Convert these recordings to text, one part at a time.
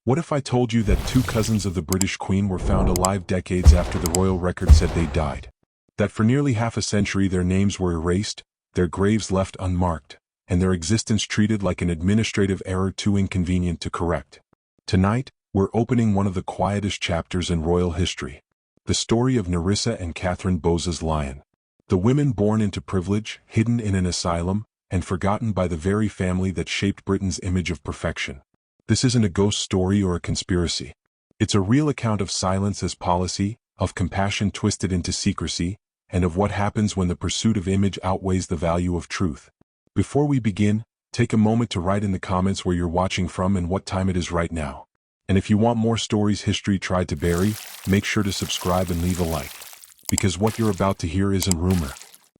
What if I told you that two cousins of the British Queen were found alive decades after the royal record said they died? That for nearly half a century their names were erased, their graves left unmarked, and their existence treated like an administrative error too inconvenient to correct. Tonight, we're opening one of the quietest chapters in royal history. The story of Nerissa and Katherine Bowes-Lyon. The women born into privilege, hidden in an asylum, and forgotten by the very family that shaped Britain's image of perfection. This isn't a ghost story or a conspiracy. It's a real account of silence as policy, of compassion twisted into secrecy, and of what happens when the pursuit of image outweighs the value of truth. Before we begin, take a moment to write in the comments where you're watching from and what time it is right now. And if you want more stories history tried to bury, make sure to subscribe and leave a like. Because what you're about to hear isn't rumor.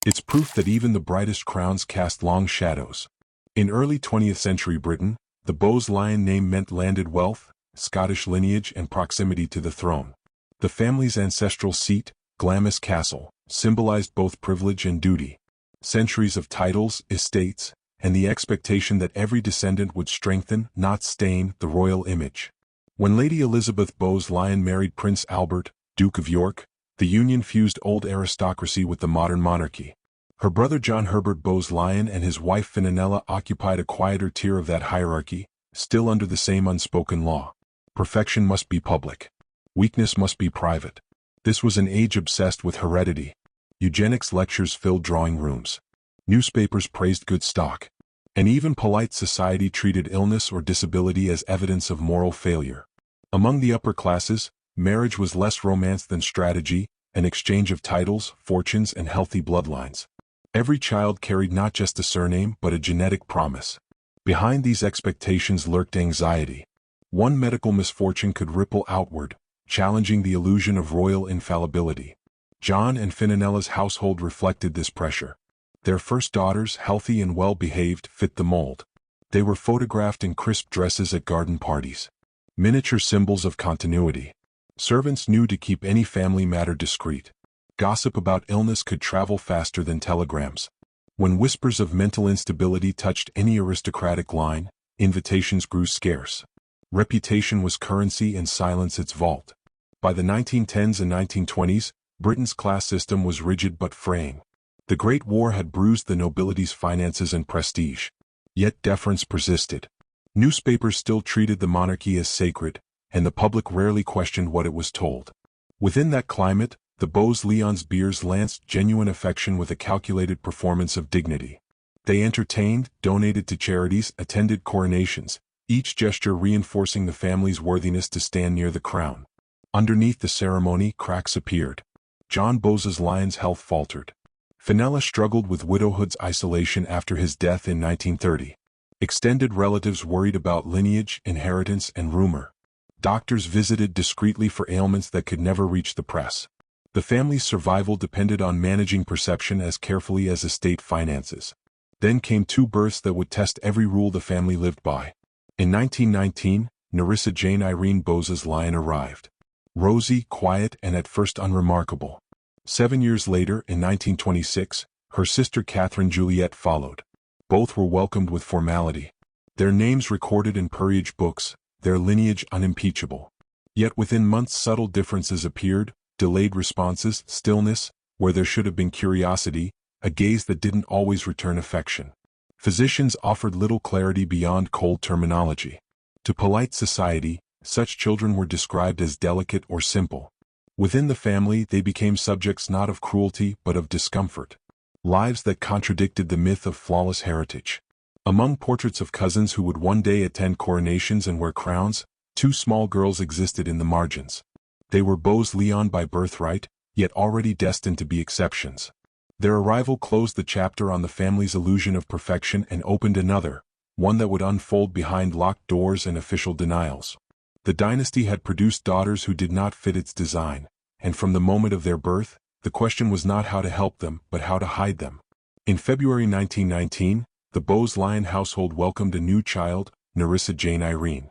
It's proof that even the brightest crowns cast long shadows. In early 20th century Britain, the Bowes-Lyon name meant landed wealth, Scottish lineage and proximity to the throne. The family's ancestral seat, Glamis Castle, symbolized both privilege and duty. Centuries of titles, estates, and the expectation that every descendant would strengthen, not stain, the royal image. When Lady Elizabeth Bowes-Lyon married Prince Albert, Duke of York, the union fused old aristocracy with the modern monarchy. Her brother John Herbert Bowes-Lyon and his wife Fenella occupied a quieter tier of that hierarchy, still under the same unspoken law. Perfection must be public. Weakness must be private. This was an age obsessed with heredity. Eugenics lectures filled drawing rooms. Newspapers praised good stock. And even polite society treated illness or disability as evidence of moral failure. Among the upper classes, marriage was less romance than strategy, an exchange of titles, fortunes, and healthy bloodlines. Every child carried not just a surname but a genetic promise. Behind these expectations lurked anxiety. One medical misfortune could ripple outward, challenging the illusion of royal infallibility. John and Fenella's household reflected this pressure. Their first daughters, healthy and well-behaved, fit the mold. They were photographed in crisp dresses at garden parties. Miniature symbols of continuity. Servants knew to keep any family matter discreet. Gossip about illness could travel faster than telegrams. When whispers of mental instability touched any aristocratic line, invitations grew scarce. Reputation was currency and silence its vault. By the 1910s and 1920s, Britain's class system was rigid but fraying. The Great War had bruised the nobility's finances and prestige. Yet deference persisted. Newspapers still treated the monarchy as sacred, and the public rarely questioned what it was told. Within that climate, the Bowes-Lyons beers lanced genuine affection with a calculated performance of dignity. They entertained, donated to charities, attended coronations, each gesture reinforcing the family's worthiness to stand near the crown. Underneath the ceremony, cracks appeared. John Bowes-Lyon's health faltered. Fenella struggled with widowhood's isolation after his death in 1930. Extended relatives worried about lineage, inheritance, and rumor. Doctors visited discreetly for ailments that could never reach the press. The family's survival depended on managing perception as carefully as estate finances. Then came two births that would test every rule the family lived by. In 1919, Nerissa Jane Irene Bowes-Lyon arrived. Rosy, quiet, and at first unremarkable. 7 years later, in 1926, her sister Catherine Juliet followed. Both were welcomed with formality. Their names recorded in peerage books, their lineage unimpeachable. Yet within months subtle differences appeared, delayed responses, stillness, where there should have been curiosity, a gaze that didn't always return affection. Physicians offered little clarity beyond cold terminology. To polite society, such children were described as delicate or simple. Within the family they became subjects not of cruelty but of discomfort. Lives that contradicted the myth of flawless heritage. Among portraits of cousins who would one day attend coronations and wear crowns, two small girls existed in the margins. They were Bowes-Lyon by birthright, yet already destined to be exceptions. Their arrival closed the chapter on the family's illusion of perfection and opened another, one that would unfold behind locked doors and official denials. The dynasty had produced daughters who did not fit its design, and from the moment of their birth, the question was not how to help them, but how to hide them. In February 1919, the Bowes-Lyon household welcomed a new child, Nerissa Jane Irene.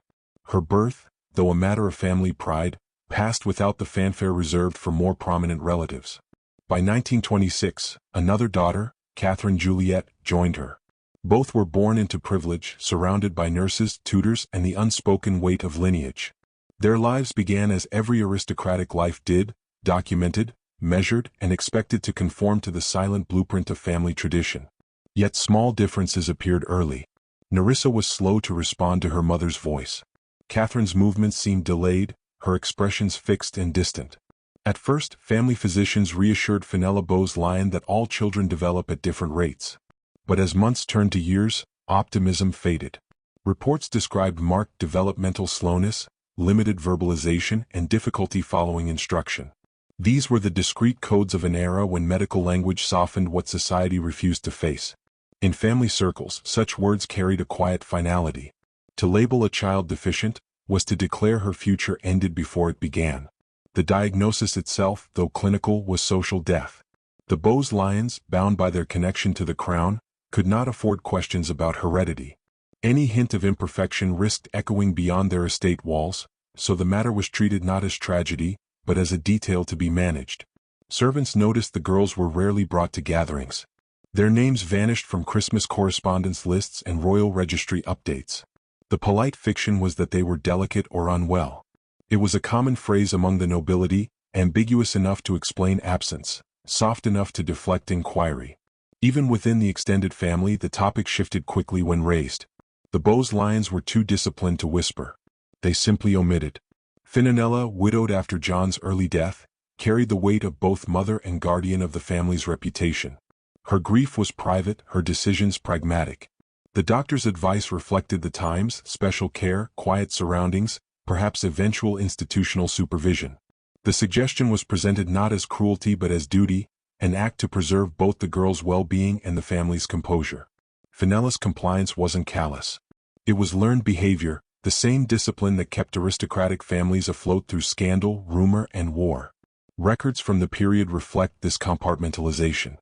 Her birth, though a matter of family pride, passed without the fanfare reserved for more prominent relatives. By 1926, another daughter, Catherine Juliet, joined her. Both were born into privilege, surrounded by nurses, tutors, and the unspoken weight of lineage. Their lives began as every aristocratic life did, documented, measured, and expected to conform to the silent blueprint of family tradition. Yet small differences appeared early. Nerissa was slow to respond to her mother's voice. Katherine's movements seemed delayed, her expressions fixed and distant. At first, family physicians reassured Fenella Bowes-Lyon that all children develop at different rates. But as months turned to years, optimism faded. Reports described marked developmental slowness, limited verbalization, and difficulty following instruction. These were the discrete codes of an era when medical language softened what society refused to face. In family circles, such words carried a quiet finality. To label a child deficient was to declare her future ended before it began. The diagnosis itself, though clinical, was social death. The Bowes-Lyons, bound by their connection to the crown, could not afford questions about heredity. Any hint of imperfection risked echoing beyond their estate walls, so the matter was treated not as tragedy, but as a detail to be managed. Servants noticed the girls were rarely brought to gatherings. Their names vanished from Christmas correspondence lists and royal registry updates. The polite fiction was that they were delicate or unwell. It was a common phrase among the nobility, ambiguous enough to explain absence, soft enough to deflect inquiry. Even within the extended family, the topic shifted quickly when raised. The Bowes-Lyons were too disciplined to whisper. They simply omitted. Fenella, widowed after John's early death, carried the weight of both mother and guardian of the family's reputation. Her grief was private, her decisions pragmatic. The doctor's advice reflected the times: special care, quiet surroundings, perhaps eventual institutional supervision. The suggestion was presented not as cruelty but as duty, an act to preserve both the girl's well-being and the family's composure. Fenella's compliance wasn't callous. It was learned behavior, the same discipline that kept aristocratic families afloat through scandal, rumor, and war. Records from the period reflect this compartmentalization.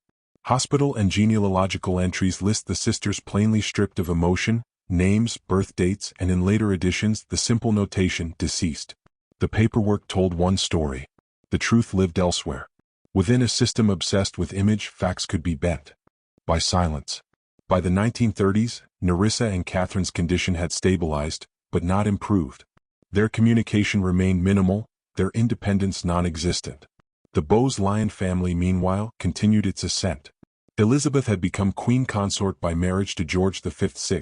Hospital and genealogical entries list the sisters plainly stripped of emotion, names, birth dates, and in later editions, the simple notation, deceased. The paperwork told one story. The truth lived elsewhere. Within a system obsessed with image, facts could be bent by silence. By the 1930s, Nerissa and Katherine's condition had stabilized, but not improved. Their communication remained minimal, their independence non-existent. The Bowes-Lyon family, meanwhile, continued its ascent. Elizabeth had become queen consort by marriage to George V,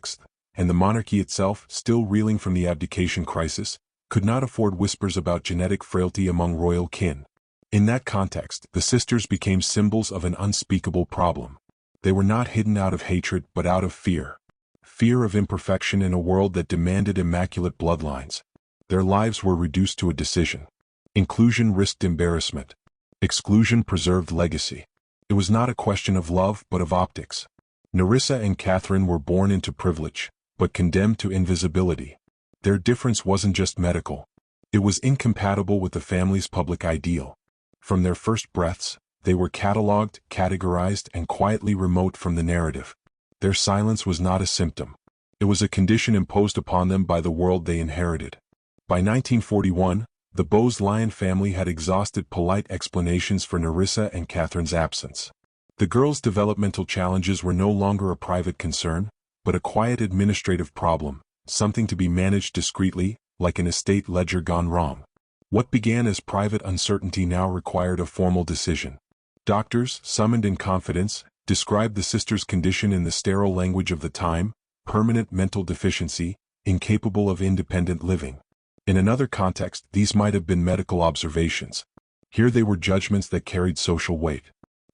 and the monarchy itself, still reeling from the abdication crisis, could not afford whispers about genetic frailty among royal kin. In that context, the sisters became symbols of an unspeakable problem. They were not hidden out of hatred but out of fear. Fear of imperfection in a world that demanded immaculate bloodlines. Their lives were reduced to a decision. Inclusion risked embarrassment. Exclusion preserved legacy. It was not a question of love but of optics. Nerissa and Katherine were born into privilege, but condemned to invisibility. Their difference wasn't just medical. It was incompatible with the family's public ideal. From their first breaths, they were catalogued, categorized, and quietly remote from the narrative. Their silence was not a symptom. It was a condition imposed upon them by the world they inherited. By 1941, the Bowes-Lyon family had exhausted polite explanations for Nerissa and Katherine's absence. The girls' developmental challenges were no longer a private concern, but a quiet administrative problem, something to be managed discreetly, like an estate ledger gone wrong. What began as private uncertainty now required a formal decision. Doctors, summoned in confidence, described the sisters' condition in the sterile language of the time: permanent mental deficiency, incapable of independent living. In another context, these might have been medical observations. Here they were judgments that carried social weight.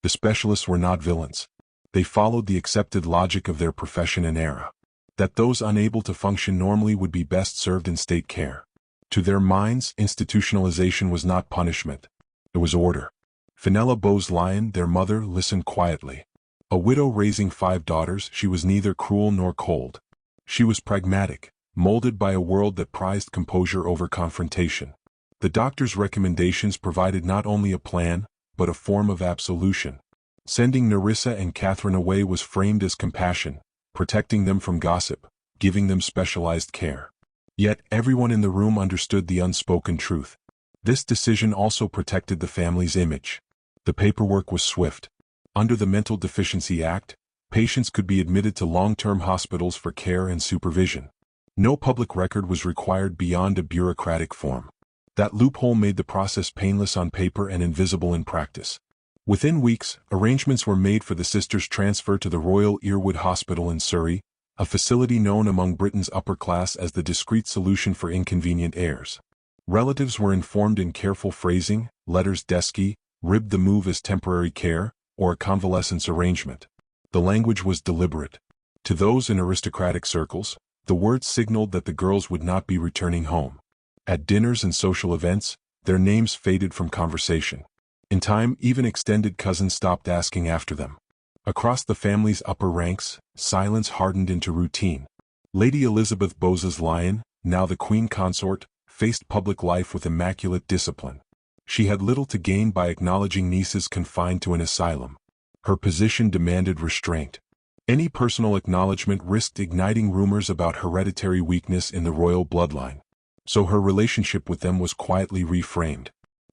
The specialists were not villains. They followed the accepted logic of their profession and era. That those unable to function normally would be best served in state care. To their minds, institutionalization was not punishment. It was order. Fenella Bowes-Lyon, their mother, listened quietly. A widow raising 5 daughters, she was neither cruel nor cold. She was pragmatic, molded by a world that prized composure over confrontation. The doctor's recommendations provided not only a plan, but a form of absolution. Sending Nerissa and Katherine away was framed as compassion, protecting them from gossip, giving them specialized care. Yet everyone in the room understood the unspoken truth. This decision also protected the family's image. The paperwork was swift. Under the Mental Deficiency Act, patients could be admitted to long-term hospitals for care and supervision. No public record was required beyond a bureaucratic form. That loophole made the process painless on paper and invisible in practice. Within weeks, arrangements were made for the sisters' transfer to the Royal Earwood Hospital in Surrey, a facility known among Britain's upper class as the discreet solution for inconvenient heirs. Relatives were informed in careful phrasing, letters desky, ribbed the move as temporary care, or a convalescence arrangement. The language was deliberate. To those in aristocratic circles, the words signaled that the girls would not be returning home. At dinners and social events, their names faded from conversation. In time, even extended cousins stopped asking after them. Across the family's upper ranks, silence hardened into routine. Lady Elizabeth Bowes-Lyon, now the Queen Consort, faced public life with immaculate discipline. She had little to gain by acknowledging nieces confined to an asylum. Her position demanded restraint. Any personal acknowledgement risked igniting rumors about hereditary weakness in the royal bloodline. So her relationship with them was quietly reframed.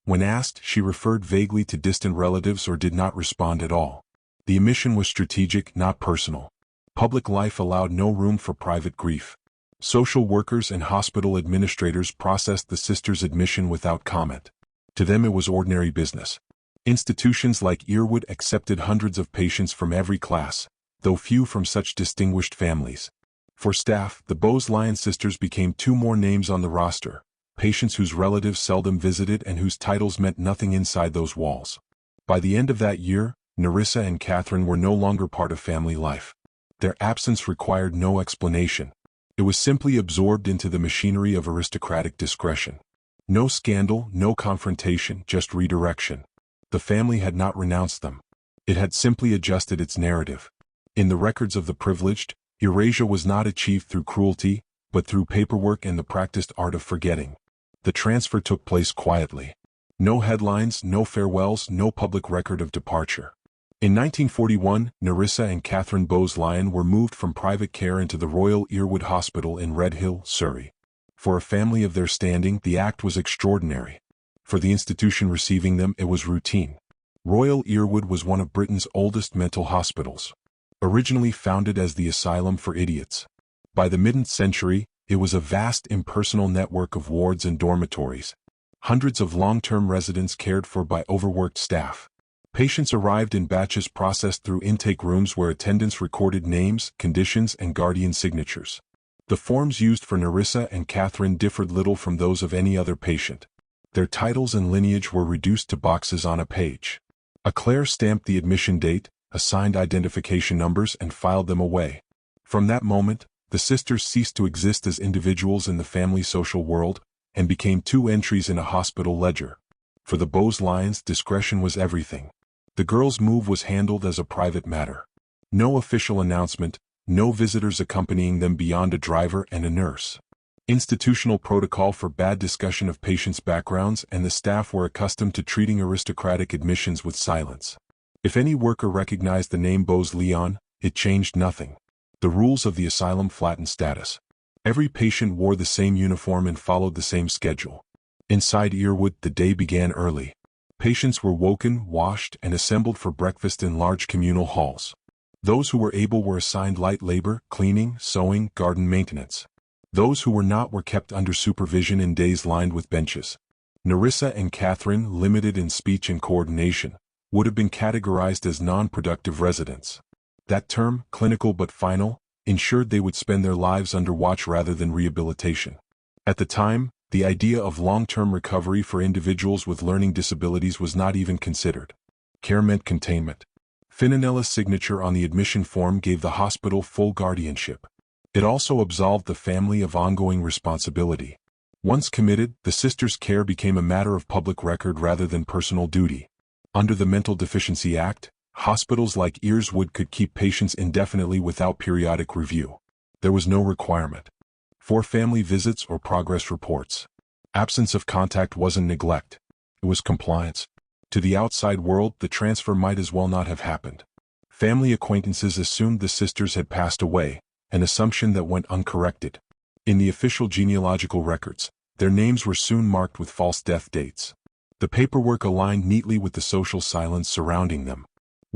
When asked, she referred vaguely to distant relatives or did not respond at all. The omission was strategic, not personal. Public life allowed no room for private grief. Social workers and hospital administrators processed the sisters' admission without comment. To them it was ordinary business. Institutions like Earwood accepted hundreds of patients from every class, though few from such distinguished families. For staff, the Bowes-Lyon sisters became two more names on the roster, patients whose relatives seldom visited and whose titles meant nothing inside those walls. By the end of that year, Nerissa and Katherine were no longer part of family life. Their absence required no explanation. It was simply absorbed into the machinery of aristocratic discretion. No scandal, no confrontation, just redirection. The family had not renounced them. It had simply adjusted its narrative. In the records of the privileged, erasure was not achieved through cruelty, but through paperwork and the practiced art of forgetting. The transfer took place quietly. No headlines, no farewells, no public record of departure. In 1941, Nerissa and Katherine Bowes-Lyon were moved from private care into the Royal Earwood Hospital in Redhill, Surrey. For a family of their standing, the act was extraordinary. For the institution receiving them, it was routine. Royal Earwood was one of Britain's oldest mental hospitals. Originally founded as the Asylum for Idiots. By the mid-century, it was a vast impersonal network of wards and dormitories. Hundreds of long-term residents cared for by overworked staff. Patients arrived in batches processed through intake rooms where attendants recorded names, conditions, and guardian signatures. The forms used for Nerissa and Katherine differed little from those of any other patient. Their titles and lineage were reduced to boxes on a page. A clerk stamped the admission date, assigned identification numbers, and filed them away. From that moment, the sisters ceased to exist as individuals in the family social world, and became two entries in a hospital ledger. For the Bowes-Lyons, discretion was everything. The girls' move was handled as a private matter. No official announcement, no visitors accompanying them beyond a driver and a nurse. Institutional protocol forbade discussion of patients' backgrounds, and the staff were accustomed to treating aristocratic admissions with silence. If any worker recognized the name Bowes-Lyon, it changed nothing. The rules of the asylum flattened status. Every patient wore the same uniform and followed the same schedule. Inside Earwood, the day began early. Patients were woken, washed, and assembled for breakfast in large communal halls. Those who were able were assigned light labor, cleaning, sewing, garden maintenance. Those who were not were kept under supervision in days lined with benches. Nerissa and Katherine, limited in speech and coordination, would have been categorized as non-productive residents. That term, clinical but final, ensured they would spend their lives under watch rather than rehabilitation. At the time, the idea of long-term recovery for individuals with learning disabilities was not even considered. Care meant containment. Fininella's signature on the admission form gave the hospital full guardianship. It also absolved the family of ongoing responsibility. Once committed, the sisters' care became a matter of public record rather than personal duty. Under the Mental Deficiency Act, hospitals like Earwood could keep patients indefinitely without periodic review. There was no requirement for family visits or progress reports. Absence of contact wasn't neglect. It was compliance. To the outside world, the transfer might as well not have happened. Family acquaintances assumed the sisters had passed away, an assumption that went uncorrected. In the official genealogical records, their names were soon marked with false death dates. The paperwork aligned neatly with the social silence surrounding them.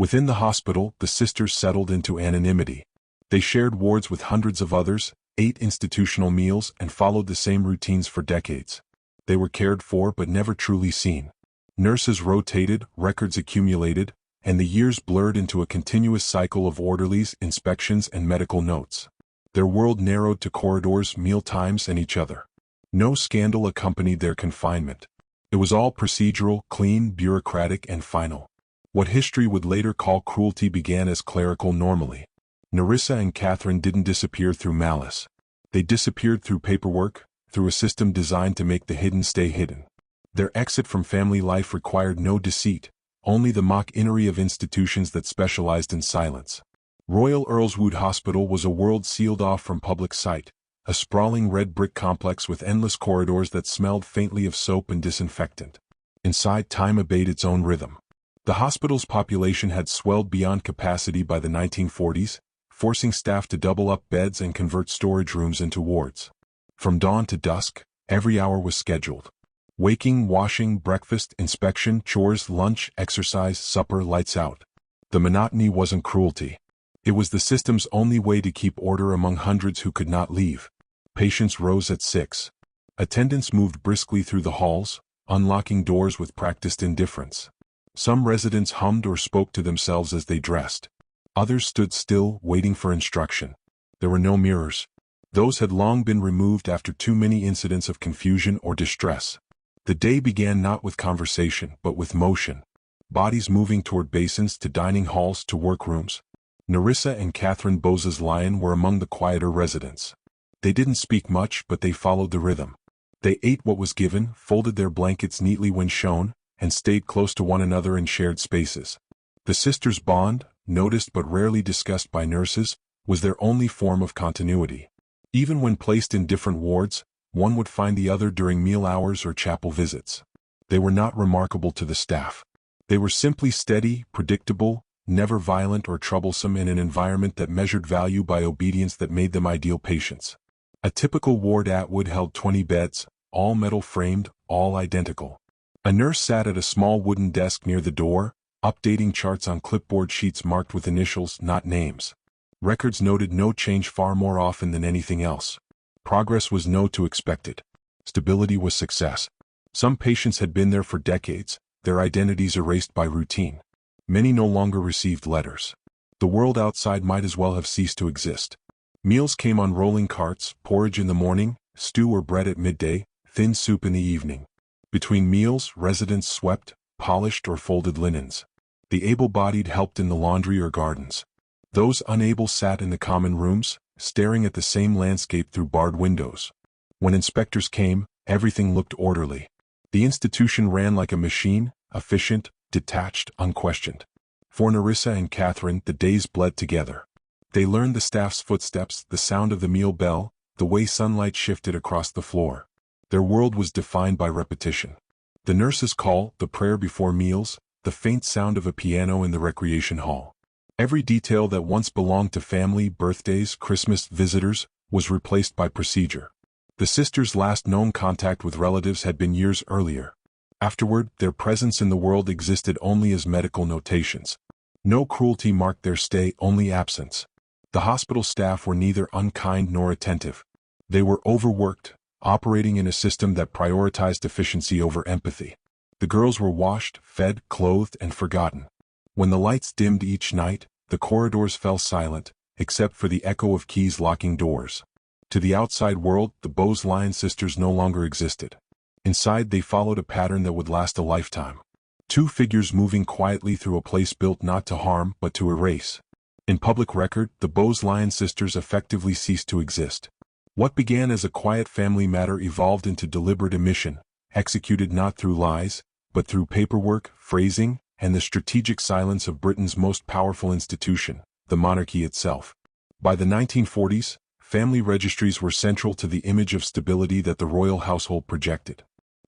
Within the hospital, the sisters settled into anonymity. They shared wards with hundreds of others, ate institutional meals, and followed the same routines for decades. They were cared for but never truly seen. Nurses rotated, records accumulated, and the years blurred into a continuous cycle of orderlies, inspections, and medical notes. Their world narrowed to corridors, meal times, and each other. No scandal accompanied their confinement. It was all procedural, clean, bureaucratic, and final. What history would later call cruelty began as clerical normally. Nerissa and Katherine didn't disappear through malice. They disappeared through paperwork, through a system designed to make the hidden stay hidden. Their exit from family life required no deceit, only the machinery of institutions that specialized in silence. Royal Earlswood Hospital was a world sealed off from public sight, a sprawling red brick complex with endless corridors that smelled faintly of soap and disinfectant. Inside, time obeyed its own rhythm. The hospital's population had swelled beyond capacity by the 1940s, forcing staff to double up beds and convert storage rooms into wards. From dawn to dusk, every hour was scheduled. Waking, washing, breakfast, inspection, chores, lunch, exercise, supper, lights out. The monotony wasn't cruelty. It was the system's only way to keep order among hundreds who could not leave. Patients rose at 6. Attendants moved briskly through the halls, unlocking doors with practiced indifference. Some residents hummed or spoke to themselves as they dressed. Others stood still, waiting for instruction. There were no mirrors. Those had long been removed after too many incidents of confusion or distress. The day began not with conversation, but with motion. Bodies moving toward basins, to dining halls, to workrooms. Nerissa and Katherine Bowes-Lyon were among the quieter residents. They didn't speak much, but they followed the rhythm. They ate what was given, folded their blankets neatly when shown, and stayed close to one another in shared spaces. The sisters' bond, noticed but rarely discussed by nurses, was their only form of continuity. Even when placed in different wards, one would find the other during meal hours or chapel visits. They were not remarkable to the staff. They were simply steady, predictable, never violent or troublesome in an environment that measured value by obedience that made them ideal patients. A typical ward Atwood held 20 beds, all metal framed, all identical. A nurse sat at a small wooden desk near the door, updating charts on clipboard sheets marked with initials, not names. Records noted no change far more often than anything else. Progress was no too expected. Stability was success. Some patients had been there for decades, their identities erased by routine. Many no longer received letters. The world outside might as well have ceased to exist. Meals came on rolling carts, porridge in the morning, stew or bread at midday, thin soup in the evening. Between meals, residents swept, polished or folded linens. The able-bodied helped in the laundry or gardens. Those unable sat in the common rooms, staring at the same landscape through barred windows. When inspectors came, everything looked orderly. The institution ran like a machine, efficient, detached, unquestioned. For Nerissa and Katherine, the days bled together. They learned the staff's footsteps, the sound of the meal bell, the way sunlight shifted across the floor. Their world was defined by repetition. The nurse's call, the prayer before meals, the faint sound of a piano in the recreation hall. Every detail that once belonged to family, birthdays, Christmas, visitors, was replaced by procedure. The sisters' last known contact with relatives had been years earlier. Afterward, their presence in the world existed only as medical notations. No cruelty marked their stay, only absence. The hospital staff were neither unkind nor attentive. They were overworked, operating in a system that prioritized efficiency over empathy. The girls were washed, fed, clothed, and forgotten. When the lights dimmed each night, the corridors fell silent, except for the echo of keys locking doors. To the outside world, the Bowes-Lyon sisters no longer existed. Inside, they followed a pattern that would last a lifetime. Two figures moving quietly through a place built not to harm, but to erase. In public record, the Bowes-Lyon sisters effectively ceased to exist. What began as a quiet family matter evolved into deliberate omission, executed not through lies, but through paperwork, phrasing, and the strategic silence of Britain's most powerful institution, the monarchy itself. By the 1940s, family registries were central to the image of stability that the royal household projected.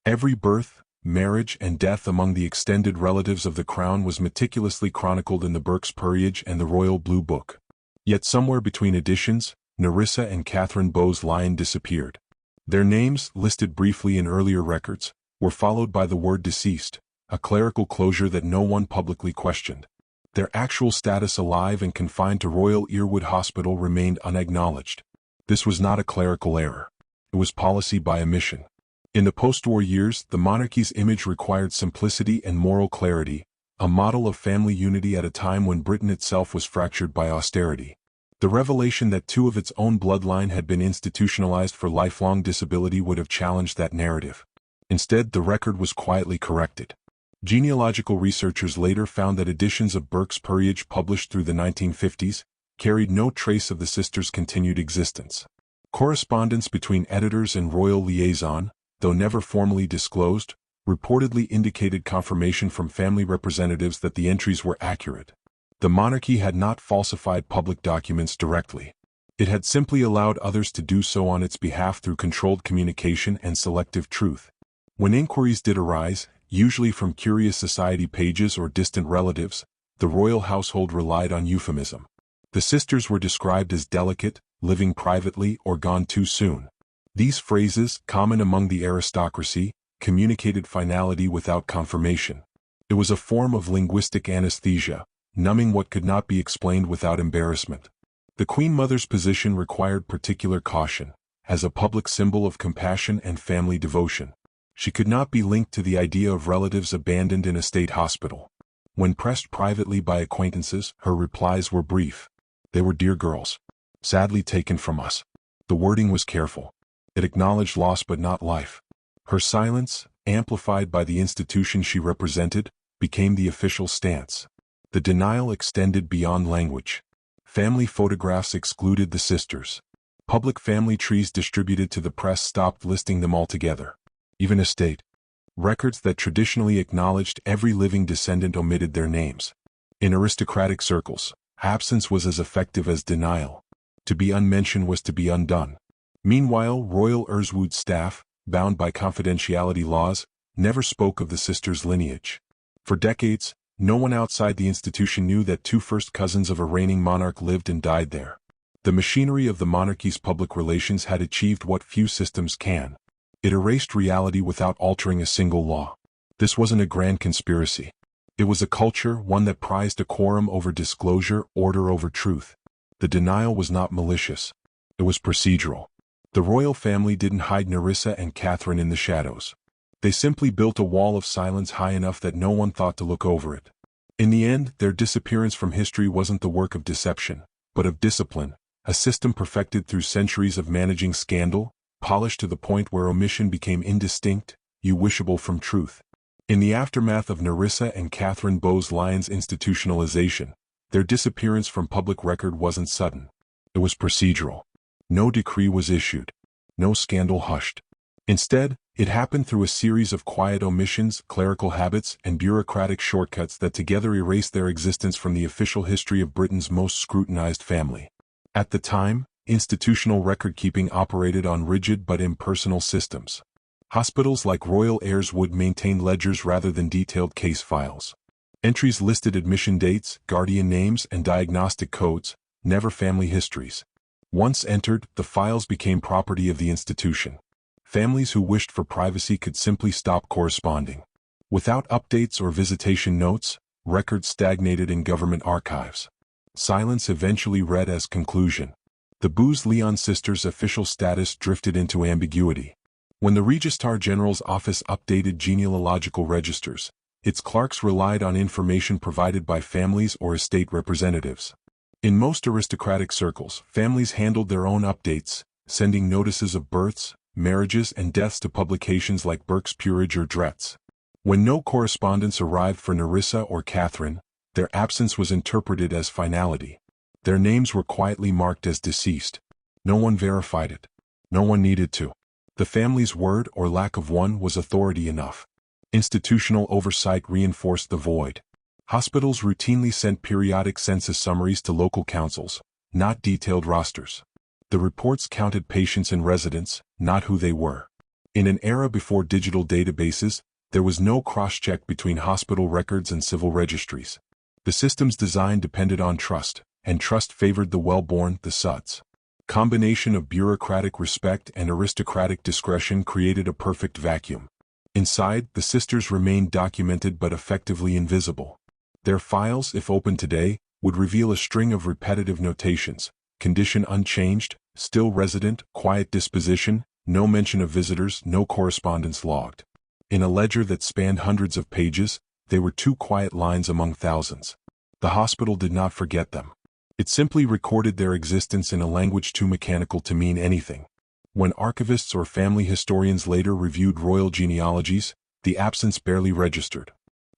Every birth, marriage, and death among the extended relatives of the crown was meticulously chronicled in the Burke's Peerage and the Royal Blue Book. Yet somewhere between editions, Nerissa and Katherine Bowes-Lyon disappeared. Their names, listed briefly in earlier records, were followed by the word deceased, a clerical closure that no one publicly questioned. Their actual status alive and confined to Royal Earwood Hospital remained unacknowledged. This was not a clerical error. It was policy by omission. In the post-war years, the monarchy's image required simplicity and moral clarity, a model of family unity at a time when Britain itself was fractured by austerity. The revelation that two of its own bloodline had been institutionalized for lifelong disability would have challenged that narrative. Instead, the record was quietly corrected. Genealogical researchers later found that editions of Burke's Peerage published through the 1950s carried no trace of the sisters' continued existence. Correspondence between editors and royal liaison, though never formally disclosed, reportedly indicated confirmation from family representatives that the entries were accurate. The monarchy had not falsified public documents directly. It had simply allowed others to do so on its behalf through controlled communication and selective truth. When inquiries did arise, usually from curious society pages or distant relatives, the royal household relied on euphemism. The sisters were described as delicate, living privately, or gone too soon. These phrases, common among the aristocracy, communicated finality without confirmation. It was a form of linguistic anesthesia, numbing what could not be explained without embarrassment. The Queen Mother's position required particular caution, as a public symbol of compassion and family devotion. She could not be linked to the idea of relatives abandoned in a state hospital. When pressed privately by acquaintances, her replies were brief. They were dear girls. Sadly taken from us. The wording was careful. It acknowledged loss but not life. Her silence, amplified by the institution she represented, became the official stance. The denial extended beyond language. Family photographs excluded the sisters. Public family trees distributed to the press stopped listing them altogether. Even estate records that traditionally acknowledged every living descendant omitted their names. In aristocratic circles, absence was as effective as denial. To be unmentioned was to be undone. Meanwhile, Royal Earlswood staff, bound by confidentiality laws, never spoke of the sisters' lineage. For decades, no one outside the institution knew that two first cousins of a reigning monarch lived and died there. The machinery of the monarchy's public relations had achieved what few systems can. It erased reality without altering a single law. This wasn't a grand conspiracy. It was a culture, one that prized decorum over disclosure, order over truth. The denial was not malicious. It was procedural. The royal family didn't hide Nerissa and Katherine in the shadows. They simply built a wall of silence high enough that no one thought to look over it. In the end, their disappearance from history wasn't the work of deception, but of discipline, a system perfected through centuries of managing scandal, polished to the point where omission became indistinct, unwishable from truth. In the aftermath of Nerissa and Katherine Bowes-Lyon's institutionalization, their disappearance from public record wasn't sudden. It was procedural. No decree was issued. No scandal hushed. Instead, it happened through a series of quiet omissions, clerical habits, and bureaucratic shortcuts that together erased their existence from the official history of Britain's most scrutinized family. At the time, institutional record-keeping operated on rigid but impersonal systems. Hospitals like Royal Earlswood maintained ledgers rather than detailed case files. Entries listed admission dates, guardian names, and diagnostic codes, never family histories. Once entered, the files became property of the institution. Families who wished for privacy could simply stop corresponding. Without updates or visitation notes, records stagnated in government archives. Silence eventually read as conclusion. The Bowes-Lyon sisters' official status drifted into ambiguity. When the Registrar General's office updated genealogical registers, its clerks relied on information provided by families or estate representatives. In most aristocratic circles, families handled their own updates, sending notices of births, marriages, and deaths to publications like Burke's Peerage or Dretz. When no correspondence arrived for Nerissa or Katherine, their absence was interpreted as finality. Their names were quietly marked as deceased. No one verified it. No one needed to. The family's word or lack of one was authority enough. Institutional oversight reinforced the void. Hospitals routinely sent periodic census summaries to local councils, not detailed rosters. The reports counted patients and residents, not who they were. In an era before digital databases, there was no cross-check between hospital records and civil registries. The system's design depended on trust, and trust favored the well-born, the Suds. Combination of bureaucratic respect and aristocratic discretion created a perfect vacuum. Inside, the sisters remained documented but effectively invisible. Their files, if opened today, would reveal a string of repetitive notations: condition unchanged, still resident, quiet disposition, no mention of visitors, no correspondence logged. In a ledger that spanned hundreds of pages, they were 2 quiet lines among thousands. The hospital did not forget them. It simply recorded their existence in a language too mechanical to mean anything. When archivists or family historians later reviewed royal genealogies, the absence barely registered.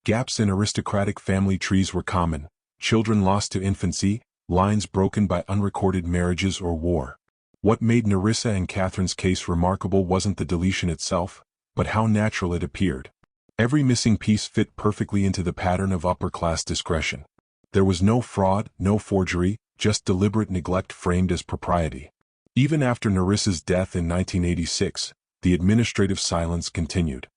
Gaps in aristocratic family trees were common: children lost to infancy, lines broken by unrecorded marriages or war. What made Nerissa and Katherine's case remarkable wasn't the deletion itself, but how natural it appeared. Every missing piece fit perfectly into the pattern of upper-class discretion. There was no fraud, no forgery, just deliberate neglect framed as propriety. Even after Nerissa's death in 1986, the administrative silence continued.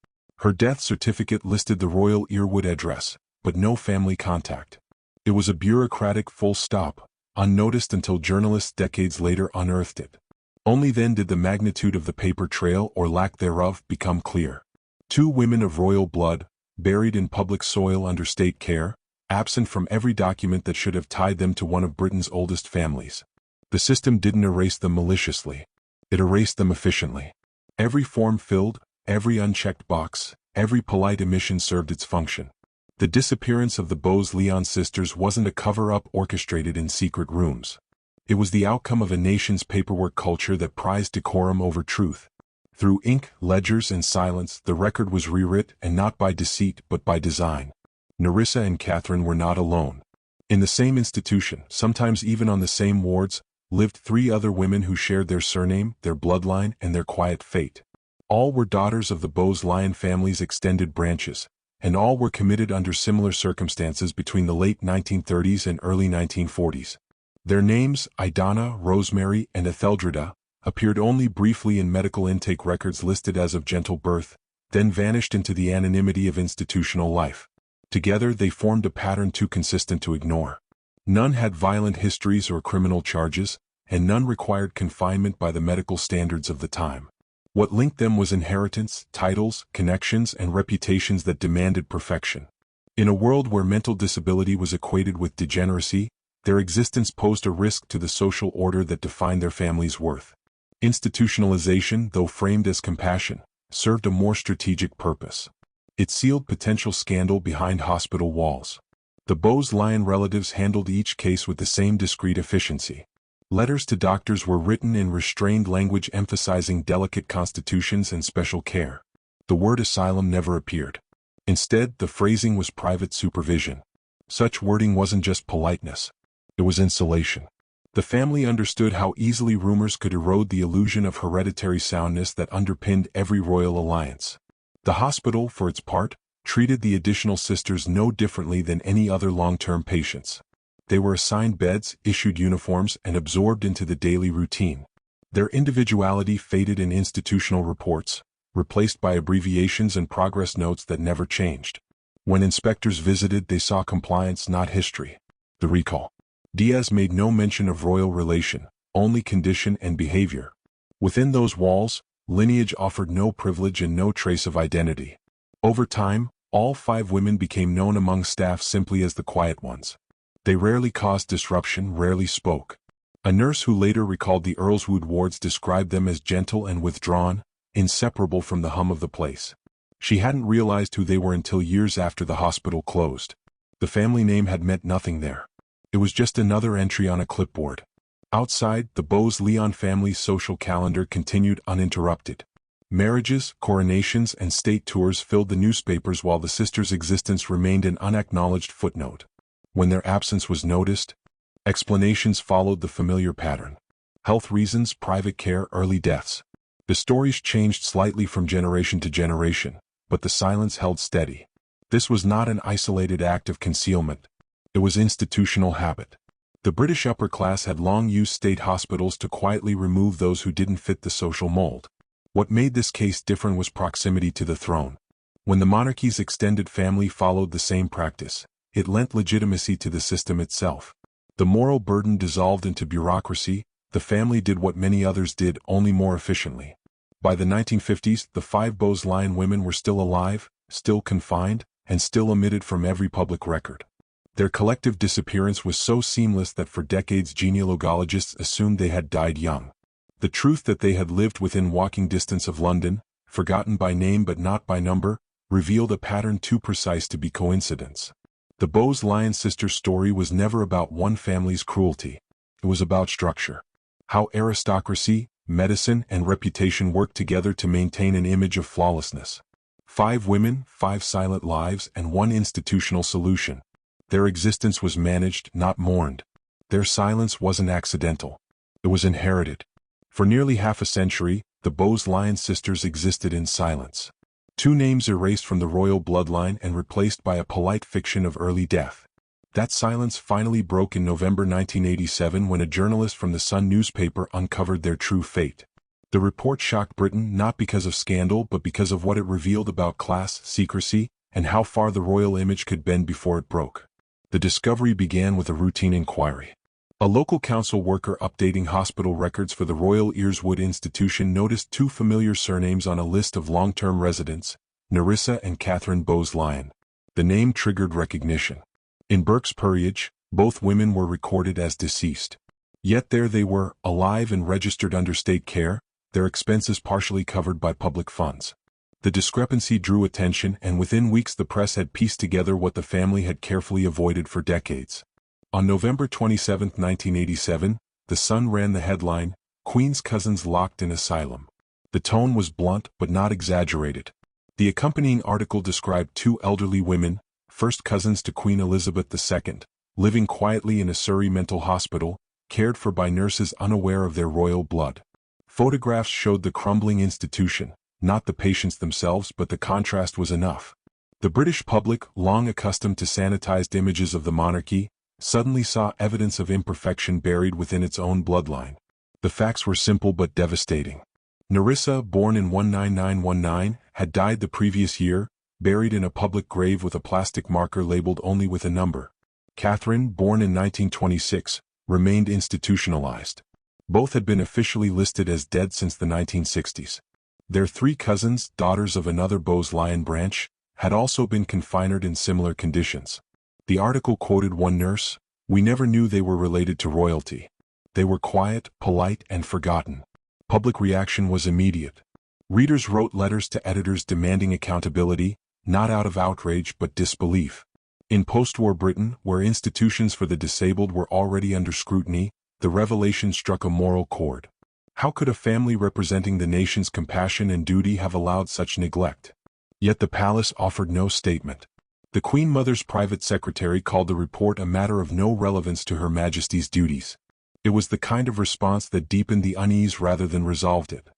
Her death certificate listed the royal Earwood address, but no family contact. It was a bureaucratic full stop, unnoticed until journalists decades later unearthed it. Only then did the magnitude of the paper trail, or lack thereof, become clear. 2 women of royal blood, buried in public soil under state care, absent from every document that should have tied them to one of Britain's oldest families. The system didn't erase them maliciously. It erased them efficiently. Every form filled, every unchecked box, every polite omission served its function. The disappearance of the Bowes-Lyon sisters wasn't a cover-up orchestrated in secret rooms. It was the outcome of a nation's paperwork culture that prized decorum over truth. Through ink, ledgers, and silence, the record was rewritten, and not by deceit but by design. Nerissa and Katherine were not alone. In the same institution, sometimes even on the same wards, lived 3 other women who shared their surname, their bloodline, and their quiet fate. All were daughters of the Bowes-Lyon family's extended branches, and all were committed under similar circumstances between the late 1930s and early 1940s. Their names, Idana, Rosemary, and Etheldreda, appeared only briefly in medical intake records listed as of gentle birth, then vanished into the anonymity of institutional life. Together they formed a pattern too consistent to ignore. None had violent histories or criminal charges, and none required confinement by the medical standards of the time. What linked them was inheritance, titles, connections, and reputations that demanded perfection. In a world where mental disability was equated with degeneracy, their existence posed a risk to the social order that defined their family's worth. Institutionalization, though framed as compassion, served a more strategic purpose. It sealed potential scandal behind hospital walls. The Bowes-Lyon relatives handled each case with the same discreet efficiency. Letters to doctors were written in restrained language emphasizing delicate constitutions and special care. The word asylum never appeared. Instead, the phrasing was private supervision. Such wording wasn't just politeness. It was insulation. The family understood how easily rumors could erode the illusion of hereditary soundness that underpinned every royal alliance. The hospital, for its part, treated the additional sisters no differently than any other long-term patients. They were assigned beds, issued uniforms, and absorbed into the daily routine. Their individuality faded in institutional reports, replaced by abbreviations and progress notes that never changed. When inspectors visited, they saw compliance, not history. The recall. Diaz made no mention of royal relation, only condition and behavior. Within those walls, lineage offered no privilege and no trace of identity. Over time, all 5 women became known among staff simply as the quiet ones. They rarely caused disruption, rarely spoke. A nurse who later recalled the Earlswood wards described them as gentle and withdrawn, inseparable from the hum of the place. She hadn't realized who they were until years after the hospital closed. The family name had meant nothing there. It was just another entry on a clipboard. Outside, the Bowes-Lyon family's social calendar continued uninterrupted. Marriages, coronations, and state tours filled the newspapers while the sisters' existence remained an unacknowledged footnote. When their absence was noticed, explanations followed the familiar pattern. Health reasons, private care, early deaths. The stories changed slightly from generation to generation, but the silence held steady. This was not an isolated act of concealment. It was institutional habit. The British upper class had long used state hospitals to quietly remove those who didn't fit the social mold. What made this case different was proximity to the throne. When the monarchy's extended family followed the same practice, it lent legitimacy to the system itself. The moral burden dissolved into bureaucracy. The family did what many others did, only more efficiently. By the 1950s, the 5 Bowes-Lyon women were still alive, still confined, and still omitted from every public record. Their collective disappearance was so seamless that for decades genealogists assumed they had died young. The truth that they had lived within walking distance of London, forgotten by name but not by number, revealed a pattern too precise to be coincidence. The Bowes-Lyon sisters' story was never about one family's cruelty. It was about structure. How aristocracy, medicine, and reputation worked together to maintain an image of flawlessness. 5 women, 5 silent lives, and 1 institutional solution. Their existence was managed, not mourned. Their silence wasn't accidental. It was inherited. For nearly half a century, the Bowes-Lyon sisters existed in silence. 2 names erased from the royal bloodline and replaced by a polite fiction of early death. That silence finally broke in November 1987 when a journalist from the Sun newspaper uncovered their true fate. The report shocked Britain not because of scandal but because of what it revealed about class, secrecy, and how far the royal image could bend before it broke. The discovery began with a routine inquiry. A local council worker updating hospital records for the Royal Earswood Institution noticed 2 familiar surnames on a list of long-term residents, Nerissa and Katherine Bowes-Lyon. The name triggered recognition. In Burke's Peerage, both women were recorded as deceased. Yet there they were, alive and registered under state care, their expenses partially covered by public funds. The discrepancy drew attention, and within weeks the press had pieced together what the family had carefully avoided for decades. On November 27, 1987, The Sun ran the headline, "Queen's Cousins Locked in Asylum." The tone was blunt but not exaggerated. The accompanying article described 2 elderly women, first cousins to Queen Elizabeth II, living quietly in a Surrey mental hospital, cared for by nurses unaware of their royal blood. Photographs showed the crumbling institution, not the patients themselves, but the contrast was enough. The British public, long accustomed to sanitized images of the monarchy, suddenly saw evidence of imperfection buried within its own bloodline. The facts were simple but devastating. Nerissa, born in 19919, had died the previous year, buried in a public grave with a plastic marker labeled only with a number. Katherine, born in 1926, remained institutionalized. Both had been officially listed as dead since the 1960s. Their 3 cousins, daughters of another Bowes-Lyon branch, had also been confined in similar conditions. The article quoted one nurse, "We never knew they were related to royalty. They were quiet, polite, and forgotten." Public reaction was immediate. Readers wrote letters to editors demanding accountability, not out of outrage but disbelief. In post-war Britain, where institutions for the disabled were already under scrutiny, the revelation struck a moral chord. How could a family representing the nation's compassion and duty have allowed such neglect? Yet the palace offered no statement. The Queen Mother's private secretary called the report a matter of no relevance to Her Majesty's duties. It was the kind of response that deepened the unease rather than resolved it.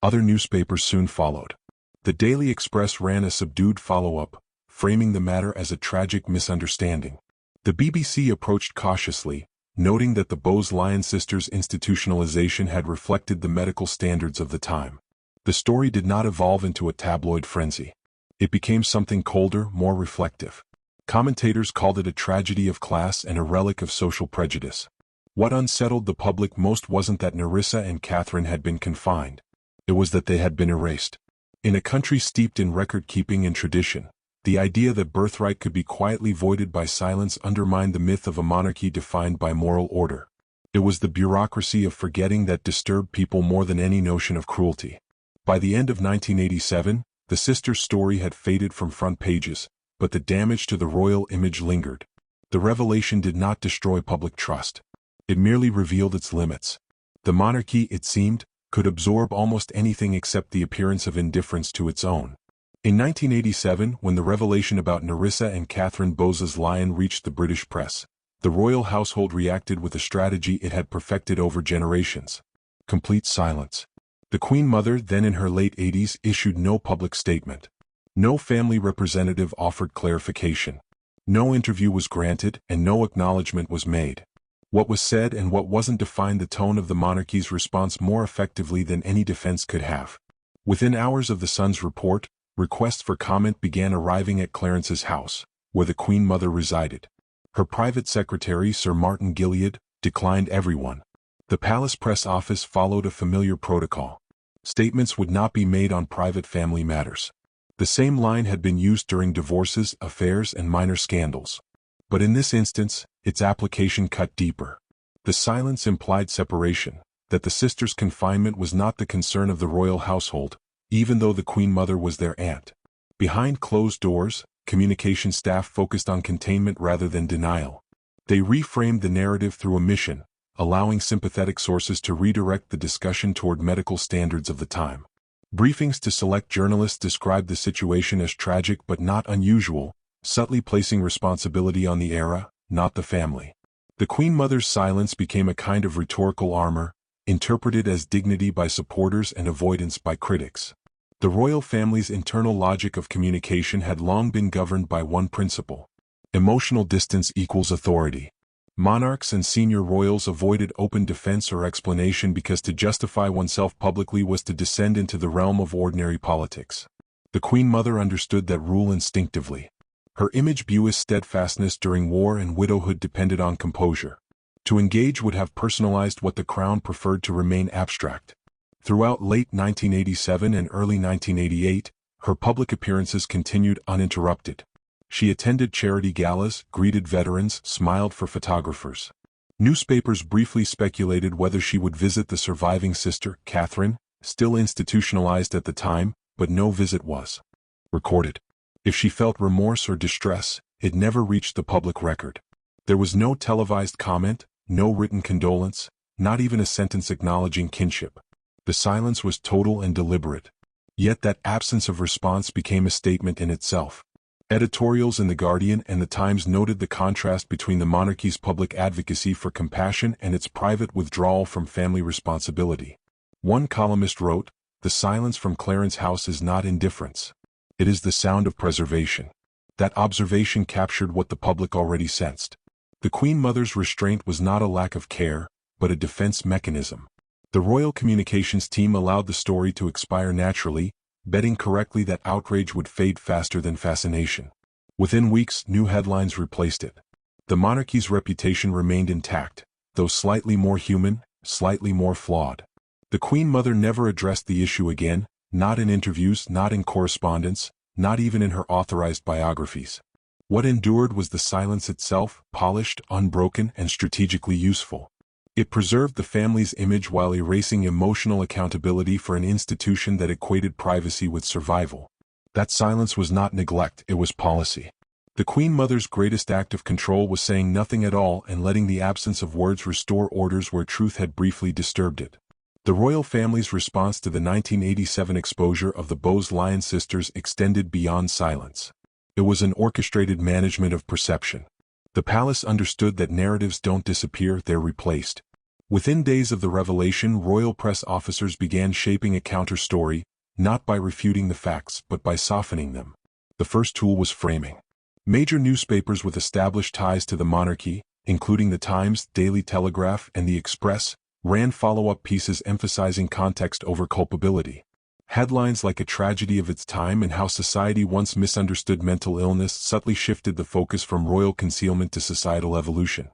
Other newspapers soon followed. The Daily Express ran a subdued follow-up, framing the matter as a tragic misunderstanding. The BBC approached cautiously, noting that the Bowes-Lyon sisters' institutionalization had reflected the medical standards of the time. The story did not evolve into a tabloid frenzy. It became something colder, more reflective. Commentators called it a tragedy of class and a relic of social prejudice. What unsettled the public most wasn't that Nerissa and Katherine had been confined. It was that they had been erased. In a country steeped in record-keeping and tradition, the idea that birthright could be quietly voided by silence undermined the myth of a monarchy defined by moral order. It was the bureaucracy of forgetting that disturbed people more than any notion of cruelty. By the end of 1987, the sisters' story had faded from front pages, but the damage to the royal image lingered. The revelation did not destroy public trust. It merely revealed its limits. The monarchy, it seemed, could absorb almost anything except the appearance of indifference to its own. In 1987, when the revelation about Nerissa and Katherine Bowes-Lyon reached the British press, the royal household reacted with a strategy it had perfected over generations. Complete silence. The Queen Mother, then in her late 80s, issued no public statement. No family representative offered clarification. No interview was granted, and no acknowledgement was made. What was said and what wasn't defined the tone of the monarchy's response more effectively than any defense could have. Within hours of the Sun's report, requests for comment began arriving at Clarence's house, where the Queen Mother resided. Her private secretary, Sir Martin Gilead, declined everyone. The palace press office followed a familiar protocol. Statements would not be made on private family matters. The same line had been used during divorces, affairs, and minor scandals. But in this instance, its application cut deeper. The silence implied separation, that the sisters' confinement was not the concern of the royal household, even though the Queen Mother was their aunt. Behind closed doors, communication staff focused on containment rather than denial. They reframed the narrative through omission, allowing sympathetic sources to redirect the discussion toward medical standards of the time. Briefings to select journalists described the situation as tragic but not unusual, subtly placing responsibility on the era, not the family. The Queen Mother's silence became a kind of rhetorical armor, interpreted as dignity by supporters and avoidance by critics. The royal family's internal logic of communication had long been governed by one principle: emotional distance equals authority. Monarchs and senior royals avoided open defense or explanation because to justify oneself publicly was to descend into the realm of ordinary politics. The Queen Mother understood that rule instinctively. Her image buoyed steadfastness during war, and widowhood depended on composure. To engage would have personalized what the crown preferred to remain abstract. Throughout late 1987 and early 1988, her public appearances continued uninterrupted. She attended charity galas, greeted veterans, smiled for photographers. Newspapers briefly speculated whether she would visit the surviving sister, Katherine, still institutionalized at the time, but no visit was recorded. If she felt remorse or distress, it never reached the public record. There was no televised comment, no written condolence, not even a sentence acknowledging kinship. The silence was total and deliberate. Yet that absence of response became a statement in itself. Editorials in The Guardian and The Times noted the contrast between the monarchy's public advocacy for compassion and its private withdrawal from family responsibility. One columnist wrote, "The silence from Clarence House is not indifference. It is the sound of preservation." That observation captured what the public already sensed. The Queen Mother's restraint was not a lack of care, but a defense mechanism. The royal communications team allowed the story to expire naturally, betting correctly that outrage would fade faster than fascination. Within weeks, new headlines replaced it. The monarchy's reputation remained intact, though slightly more human, slightly more flawed. The Queen Mother never addressed the issue again, not in interviews, not in correspondence, not even in her authorized biographies. What endured was the silence itself, polished, unbroken, and strategically useful. It preserved the family's image while erasing emotional accountability for an institution that equated privacy with survival. That silence was not neglect, it was policy. The Queen Mother's greatest act of control was saying nothing at all and letting the absence of words restore orders where truth had briefly disturbed it. The royal family's response to the 1987 exposure of the Bowes-Lyon sisters extended beyond silence. It was an orchestrated management of perception. The palace understood that narratives don't disappear, they're replaced. Within days of the revelation, royal press officers began shaping a counter-story, not by refuting the facts but by softening them. The first tool was framing. Major newspapers with established ties to the monarchy, including the Times, Daily Telegraph, and the Express, ran follow-up pieces emphasizing context over culpability. Headlines like A Tragedy of Its Time and How Society Once Misunderstood Mental Illness subtly shifted the focus from royal concealment to societal evolution.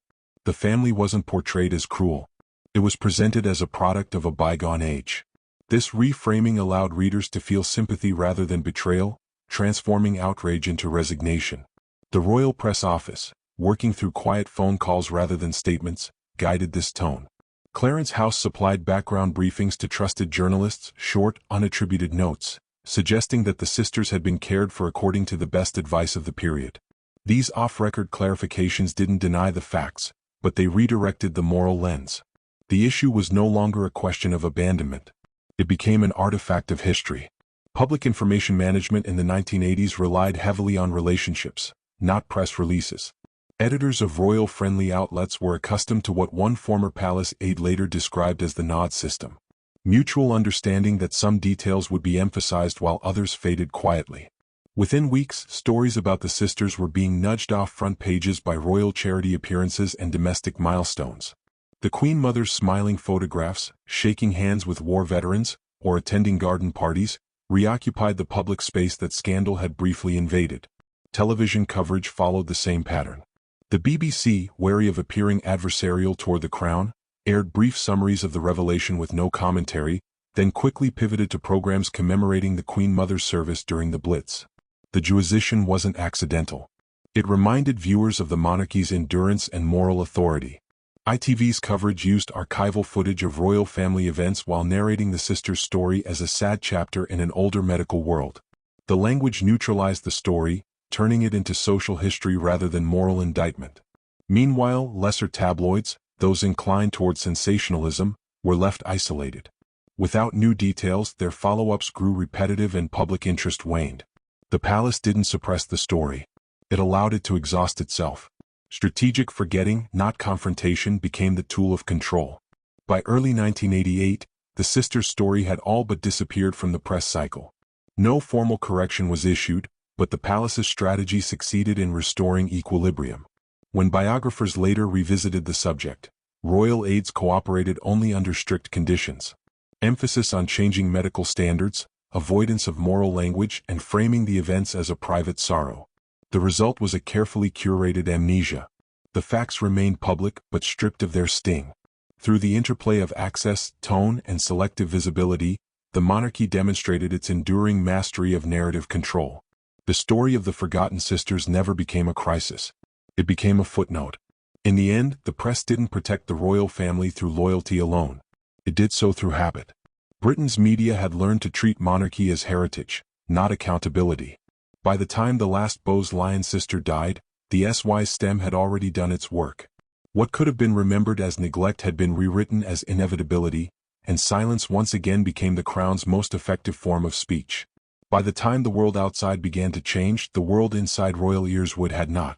The family wasn't portrayed as cruel. It was presented as a product of a bygone age. This reframing allowed readers to feel sympathy rather than betrayal, transforming outrage into resignation. The Royal Press Office, working through quiet phone calls rather than statements, guided this tone. Clarence House supplied background briefings to trusted journalists, short, unattributed notes, suggesting that the sisters had been cared for according to the best advice of the period. These off-record clarifications didn't deny the facts, but they redirected the moral lens. The issue was no longer a question of abandonment. It became an artifact of history. Public information management in the 1980s relied heavily on relationships, not press releases. Editors of royal-friendly outlets were accustomed to what one former palace aide later described as the nod system. Mutual understanding that some details would be emphasized while others faded quietly. Within weeks, stories about the sisters were being nudged off front pages by royal charity appearances and domestic milestones. The Queen Mother's smiling photographs, shaking hands with war veterans, or attending garden parties, reoccupied the public space that scandal had briefly invaded. Television coverage followed the same pattern. The BBC, wary of appearing adversarial toward the crown, aired brief summaries of the revelation with no commentary, then quickly pivoted to programs commemorating the Queen Mother's service during the Blitz. The Jewization wasn't accidental. It reminded viewers of the monarchy's endurance and moral authority. ITV's coverage used archival footage of royal family events while narrating the sisters' story as a sad chapter in an older medical world. The language neutralized the story, turning it into social history rather than moral indictment. Meanwhile, lesser tabloids, those inclined toward sensationalism, were left isolated. Without new details, their follow-ups grew repetitive and public interest waned. The palace didn't suppress the story. It allowed it to exhaust itself. Strategic forgetting, not confrontation, became the tool of control. By early 1988, the sisters' story had all but disappeared from the press cycle. No formal correction was issued, but the palace's strategy succeeded in restoring equilibrium. When biographers later revisited the subject, royal aides cooperated only under strict conditions. Emphasis on changing medical standards, avoidance of moral language, and framing the events as a private sorrow. The result was a carefully curated amnesia. The facts remained public but stripped of their sting. Through the interplay of access, tone, and selective visibility, the monarchy demonstrated its enduring mastery of narrative control. The story of the forgotten sisters never became a crisis. It became a footnote. In the end, the press didn't protect the royal family through loyalty alone. It did so through habit. Britain's media had learned to treat monarchy as heritage, not accountability. By the time the last Bowes-Lyon sister died, the SY stem had already done its work. What could have been remembered as neglect had been rewritten as inevitability, and silence once again became the crown's most effective form of speech. By the time the world outside began to change, the world inside royal ears had not.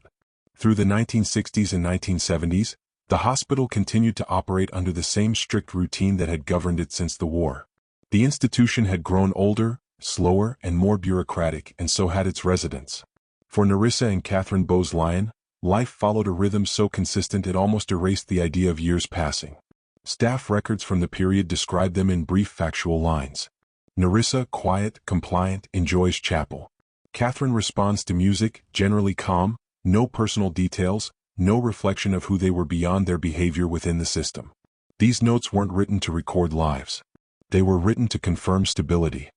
Through the 1960s and 1970s, the hospital continued to operate under the same strict routine that had governed it since the war. The institution had grown older, slower, and more bureaucratic, and so had its residents. For Nerissa and Katherine Bowes-Lyon, life followed a rhythm so consistent it almost erased the idea of years passing. Staff records from the period describe them in brief factual lines. Nerissa, quiet, compliant, enjoys chapel. Katherine responds to music, generally calm, no personal details, no reflection of who they were beyond their behavior within the system. These notes weren't written to record lives. They were written to confirm stability.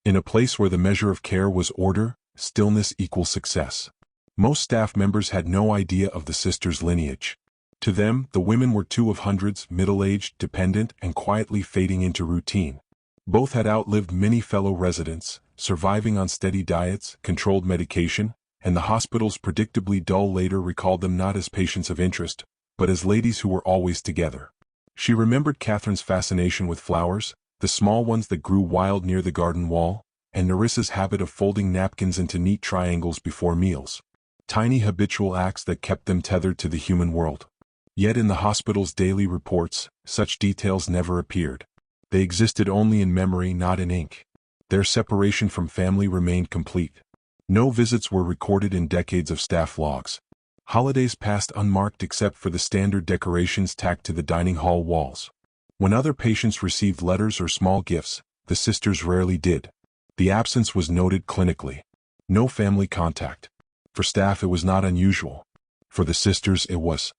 In a place where the measure of care was order, stillness equals success. Most staff members had no idea of the sisters' lineage. To them, the women were two of hundreds, middle-aged, dependent, and quietly fading into routine. Both had outlived many fellow residents, surviving on steady diets, controlled medication, and the hospital's predictably dull later recalled them not as patients of interest, but as ladies who were always together. She remembered Katherine's fascination with flowers, the small ones that grew wild near the garden wall, and Nerissa's habit of folding napkins into neat triangles before meals. Tiny habitual acts that kept them tethered to the human world. Yet in the hospital's daily reports, such details never appeared. They existed only in memory, not in ink. Their separation from family remained complete. No visits were recorded in decades of staff logs. Holidays passed unmarked except for the standard decorations tacked to the dining hall walls. When other patients received letters or small gifts, the sisters rarely did. The absence was noted clinically. No family contact. For staff it was not unusual. For the sisters it was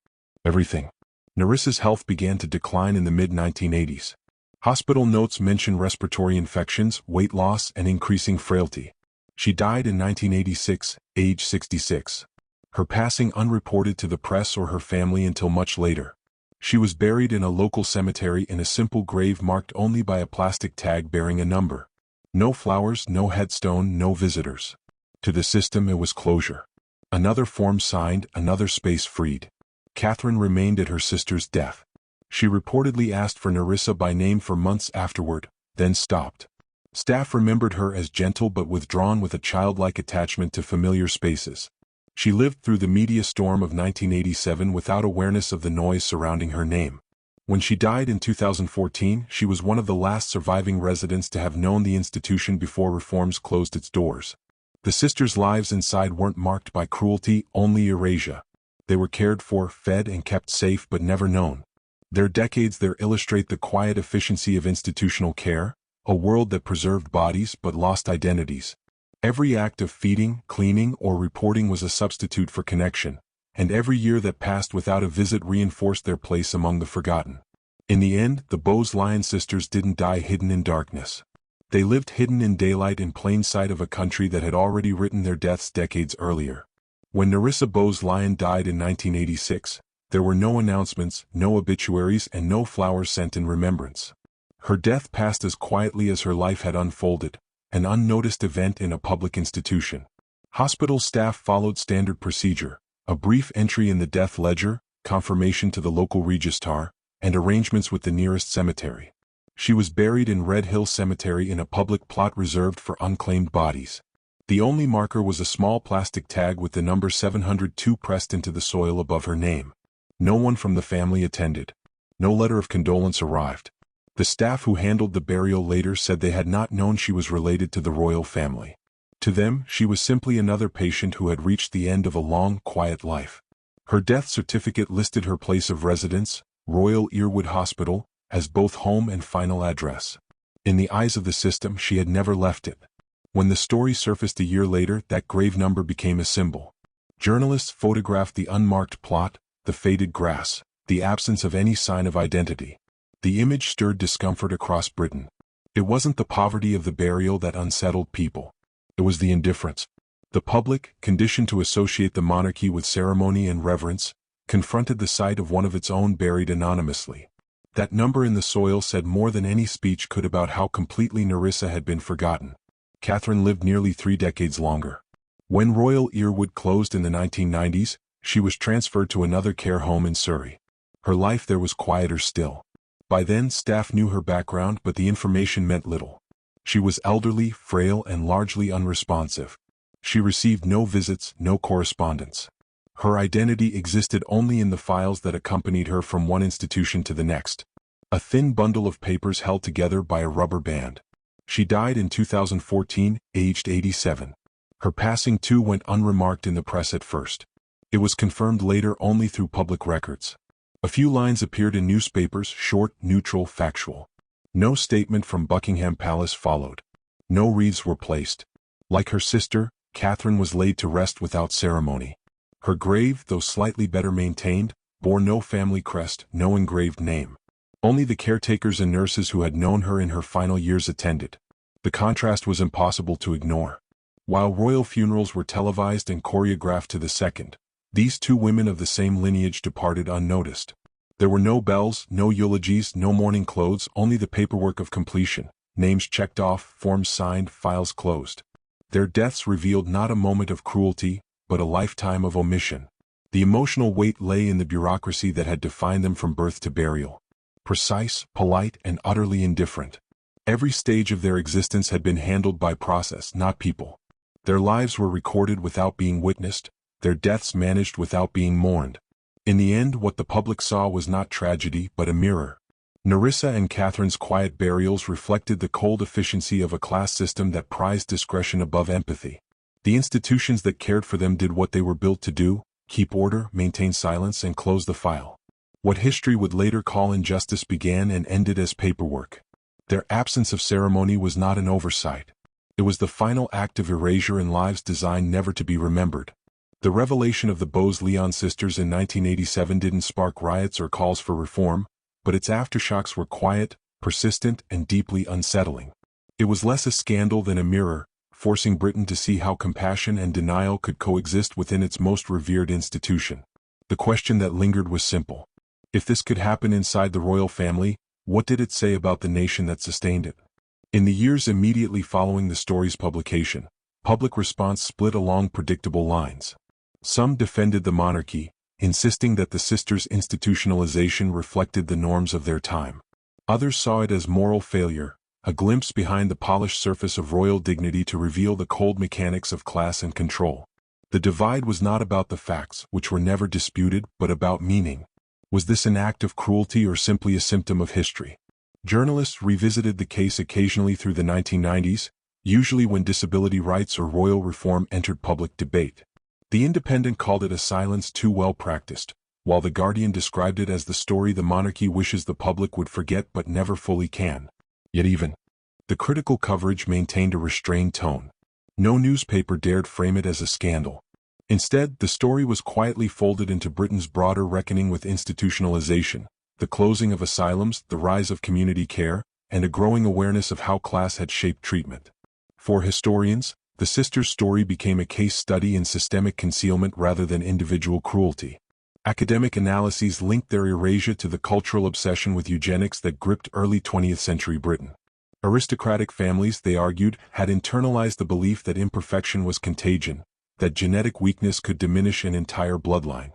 everything. Nerissa's health began to decline in the mid-1980s. Hospital notes mention respiratory infections, weight loss, and increasing frailty. She died in 1986, age 66. Her passing unreported to the press or her family until much later. She was buried in a local cemetery in a simple grave marked only by a plastic tag bearing a number. No flowers, no headstone, no visitors. To the system it was closure. Another form signed, another space freed. Katherine remained at her sister's death. She reportedly asked for Nerissa by name for months afterward, then stopped. Staff remembered her as gentle but withdrawn with a childlike attachment to familiar spaces. She lived through the media storm of 1987 without awareness of the noise surrounding her name. When she died in 2014, she was one of the last surviving residents to have known the institution before reforms closed its doors. The sisters' lives inside weren't marked by cruelty, only erasure. They were cared for, fed, and kept safe but never known. Their decades there illustrate the quiet efficiency of institutional care, a world that preserved bodies but lost identities. Every act of feeding, cleaning, or reporting was a substitute for connection, and every year that passed without a visit reinforced their place among the forgotten. In the end, the Bowes-Lyon sisters didn't die hidden in darkness. They lived hidden in daylight in plain sight of a country that had already written their deaths decades earlier. When Nerissa Bowes-Lyon died in 1986, there were no announcements, no obituaries, and no flowers sent in remembrance. Her death passed as quietly as her life had unfolded, an unnoticed event in a public institution. Hospital staff followed standard procedure, a brief entry in the death ledger, confirmation to the local registrar, and arrangements with the nearest cemetery. She was buried in Red Hill Cemetery in a public plot reserved for unclaimed bodies. The only marker was a small plastic tag with the number 702 pressed into the soil above her name. No one from the family attended. No letter of condolence arrived. The staff who handled the burial later said they had not known she was related to the royal family. To them, she was simply another patient who had reached the end of a long, quiet life. Her death certificate listed her place of residence, Royal Earwood Hospital, as both home and final address. In the eyes of the system, she had never left it. When the story surfaced a year later, that grave number became a symbol. Journalists photographed the unmarked plot, the faded grass, the absence of any sign of identity. The image stirred discomfort across Britain. It wasn't the poverty of the burial that unsettled people. It was the indifference. The public, conditioned to associate the monarchy with ceremony and reverence, confronted the sight of one of its own buried anonymously. That number in the soil said more than any speech could about how completely Nerissa had been forgotten. Katherine lived nearly 3 decades longer. When Royal Earwood closed in the 1990s, she was transferred to another care home in Surrey. Her life there was quieter still. By then, staff knew her background, but the information meant little. She was elderly, frail, and largely unresponsive. She received no visits, no correspondence. Her identity existed only in the files that accompanied her from one institution to the next. A thin bundle of papers held together by a rubber band. She died in 2014, aged 87. Her passing too went unremarked in the press at first. It was confirmed later only through public records. A few lines appeared in newspapers, short, neutral, factual. No statement from Buckingham Palace followed. No wreaths were placed. Like her sister, Katherine was laid to rest without ceremony. Her grave, though slightly better maintained, bore no family crest, no engraved name. Only the caretakers and nurses who had known her in her final years attended. The contrast was impossible to ignore. While royal funerals were televised and choreographed to the second, these 2 women of the same lineage departed unnoticed. There were no bells, no eulogies, no mourning clothes, only the paperwork of completion, names checked off, forms signed, files closed. Their deaths revealed not a moment of cruelty, but a lifetime of omission. The emotional weight lay in the bureaucracy that had defined them from birth to burial. Precise, polite, and utterly indifferent. Every stage of their existence had been handled by process, not people. Their lives were recorded without being witnessed, their deaths managed without being mourned. In the end, what the public saw was not tragedy, but a mirror. Nerissa and Katherine's quiet burials reflected the cold efficiency of a class system that prized discretion above empathy. The institutions that cared for them did what they were built to do: keep order, maintain silence, and close the file. What history would later call injustice began and ended as paperwork. Their absence of ceremony was not an oversight. It was the final act of erasure in lives designed never to be remembered. The revelation of the Bowes-Lyon sisters in 1987 didn't spark riots or calls for reform, but its aftershocks were quiet, persistent, and deeply unsettling. It was less a scandal than a mirror, forcing Britain to see how compassion and denial could coexist within its most revered institution. The question that lingered was simple. If this could happen inside the royal family, what did it say about the nation that sustained it? In the years immediately following the story's publication, public response split along predictable lines. Some defended the monarchy, insisting that the sisters' institutionalization reflected the norms of their time. Others saw it as moral failure, a glimpse behind the polished surface of royal dignity to reveal the cold mechanics of class and control. The divide was not about the facts, which were never disputed, but about meaning. Was this an act of cruelty or simply a symptom of history? Journalists revisited the case occasionally through the 1990s, usually when disability rights or royal reform entered public debate. The Independent called it a silence too well practiced, while The Guardian described it as the story the monarchy wishes the public would forget but never fully can. Yet even the critical coverage maintained a restrained tone. No newspaper dared frame it as a scandal. Instead, the story was quietly folded into Britain's broader reckoning with institutionalization, the closing of asylums, the rise of community care, and a growing awareness of how class had shaped treatment. For historians, The sisters' story became a case study in systemic concealment rather than individual cruelty. Academic analyses linked their erasure to the cultural obsession with eugenics that gripped early 20th century Britain. Aristocratic families, they argued, had internalized the belief that imperfection was contagion, that genetic weakness could diminish an entire bloodline.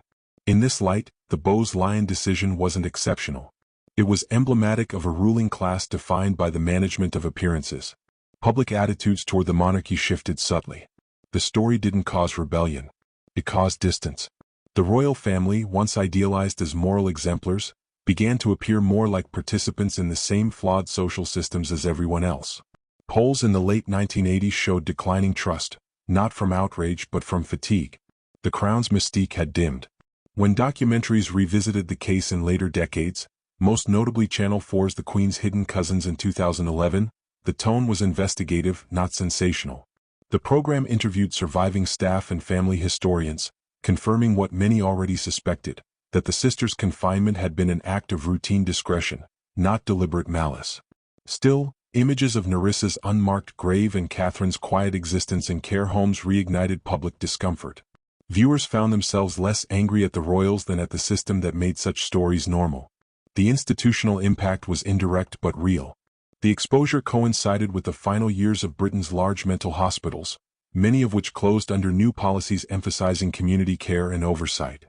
In this light, the Bowes-Lyon decision wasn't exceptional. It was emblematic of a ruling class defined by the management of appearances. Public attitudes toward the monarchy shifted subtly. The story didn't cause rebellion. It caused distance. The royal family, once idealized as moral exemplars, began to appear more like participants in the same flawed social systems as everyone else. Polls in the late 1980s showed declining trust, not from outrage but from fatigue. The crown's mystique had dimmed. When documentaries revisited the case in later decades, most notably Channel 4's The Queen's Hidden Cousins in 2011, the tone was investigative, not sensational. The program interviewed surviving staff and family historians, confirming what many already suspected, that the sisters' confinement had been an act of routine discretion, not deliberate malice. Still, images of Nerissa's unmarked grave and Katherine's quiet existence in care homes reignited public discomfort. Viewers found themselves less angry at the royals than at the system that made such stories normal. The institutional impact was indirect but real. The exposure coincided with the final years of Britain's large mental hospitals, many of which closed under new policies emphasizing community care and oversight.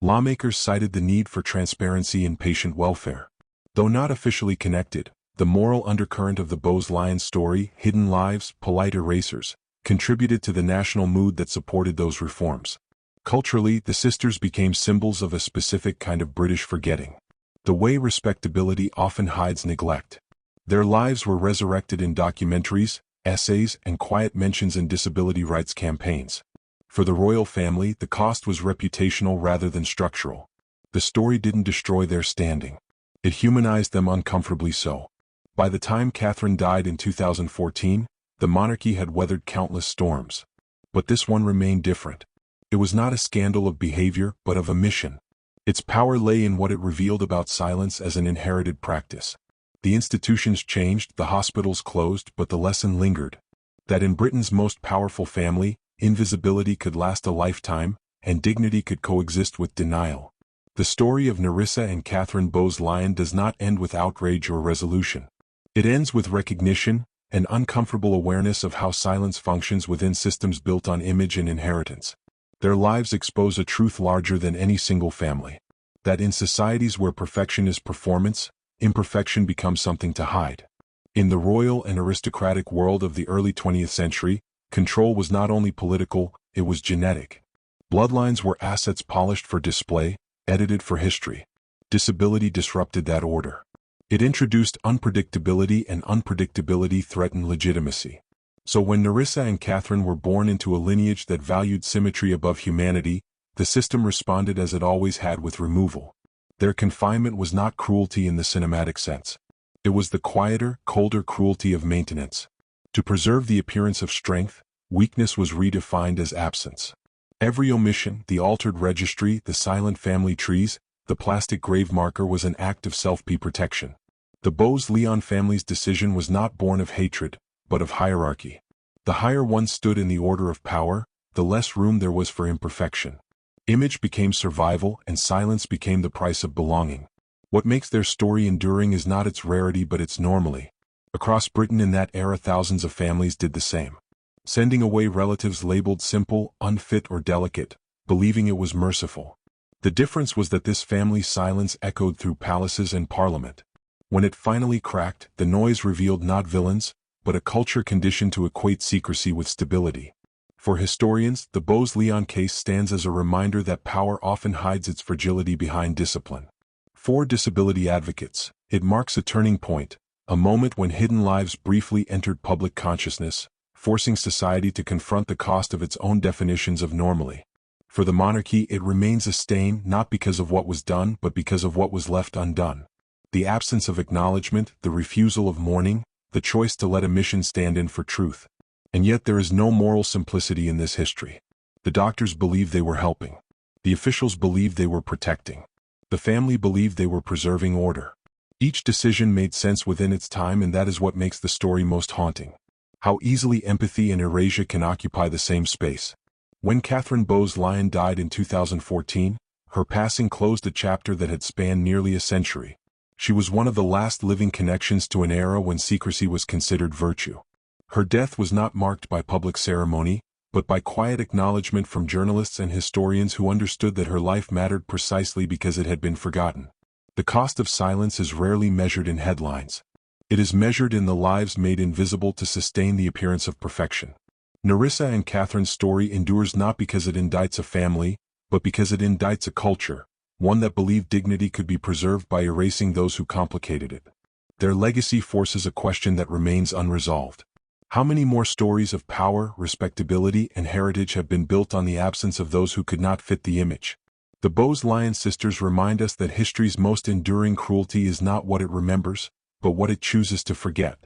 Lawmakers cited the need for transparency in patient welfare. Though not officially connected, the moral undercurrent of the Bowes-Lyon story, hidden lives, polite erasers, contributed to the national mood that supported those reforms. Culturally, the sisters became symbols of a specific kind of British forgetting. The way respectability often hides neglect. Their lives were resurrected in documentaries, essays, and quiet mentions in disability rights campaigns. For the royal family, the cost was reputational rather than structural. The story didn't destroy their standing. It humanized them uncomfortably so. By the time Catherine died in 2014, the monarchy had weathered countless storms. But this one remained different. It was not a scandal of behavior, but of omission. Its power lay in what it revealed about silence as an inherited practice. The institutions changed, the hospitals closed, but the lesson lingered. That in Britain's most powerful family, invisibility could last a lifetime, and dignity could coexist with denial. The story of Nerissa and Katherine Bowes-Lyon does not end with outrage or resolution. It ends with recognition, an uncomfortable awareness of how silence functions within systems built on image and inheritance. Their lives expose a truth larger than any single family. That in societies where perfection is performance, imperfection becomes something to hide. In the royal and aristocratic world of the early 20th century, control was not only political, it was genetic. Bloodlines were assets polished for display, edited for history. Disability disrupted that order. It introduced unpredictability, and unpredictability threatened legitimacy. So when Nerissa and Katherine were born into a lineage that valued symmetry above humanity, the system responded as it always had, with removal. Their confinement was not cruelty in the cinematic sense. It was the quieter, colder cruelty of maintenance. To preserve the appearance of strength, weakness was redefined as absence. Every omission, the altered registry, the silent family trees, the plastic grave marker, was an act of self-protection. The Bowes-Lyon family's decision was not born of hatred, but of hierarchy. The higher one stood in the order of power, the less room there was for imperfection. Image became survival, and silence became the price of belonging. What makes their story enduring is not its rarity but its normality. Across Britain in that era, thousands of families did the same. Sending away relatives labeled simple, unfit, or delicate, believing it was merciful. The difference was that this family's silence echoed through palaces and parliament. When it finally cracked, the noise revealed not villains, but a culture conditioned to equate secrecy with stability. For historians, the Bowes-Lyon case stands as a reminder that power often hides its fragility behind discipline. For disability advocates, it marks a turning point, a moment when hidden lives briefly entered public consciousness, forcing society to confront the cost of its own definitions of normality. For the monarchy, it remains a stain, not because of what was done but because of what was left undone. The absence of acknowledgement, the refusal of mourning, the choice to let omission stand in for truth. And yet there is no moral simplicity in this history. The doctors believed they were helping. The officials believed they were protecting. The family believed they were preserving order. Each decision made sense within its time, and that is what makes the story most haunting. How easily empathy and erasure can occupy the same space. When Katherine Bowes-Lyon died in 2014, her passing closed a chapter that had spanned nearly a century. She was one of the last living connections to an era when secrecy was considered virtue. Her death was not marked by public ceremony, but by quiet acknowledgement from journalists and historians who understood that her life mattered precisely because it had been forgotten. The cost of silence is rarely measured in headlines. It is measured in the lives made invisible to sustain the appearance of perfection. Nerissa and Katherine's story endures not because it indicts a family, but because it indicts a culture, one that believed dignity could be preserved by erasing those who complicated it. Their legacy forces a question that remains unresolved. How many more stories of power, respectability, and heritage have been built on the absence of those who could not fit the image? The Bowes-Lyon sisters remind us that history's most enduring cruelty is not what it remembers, but what it chooses to forget.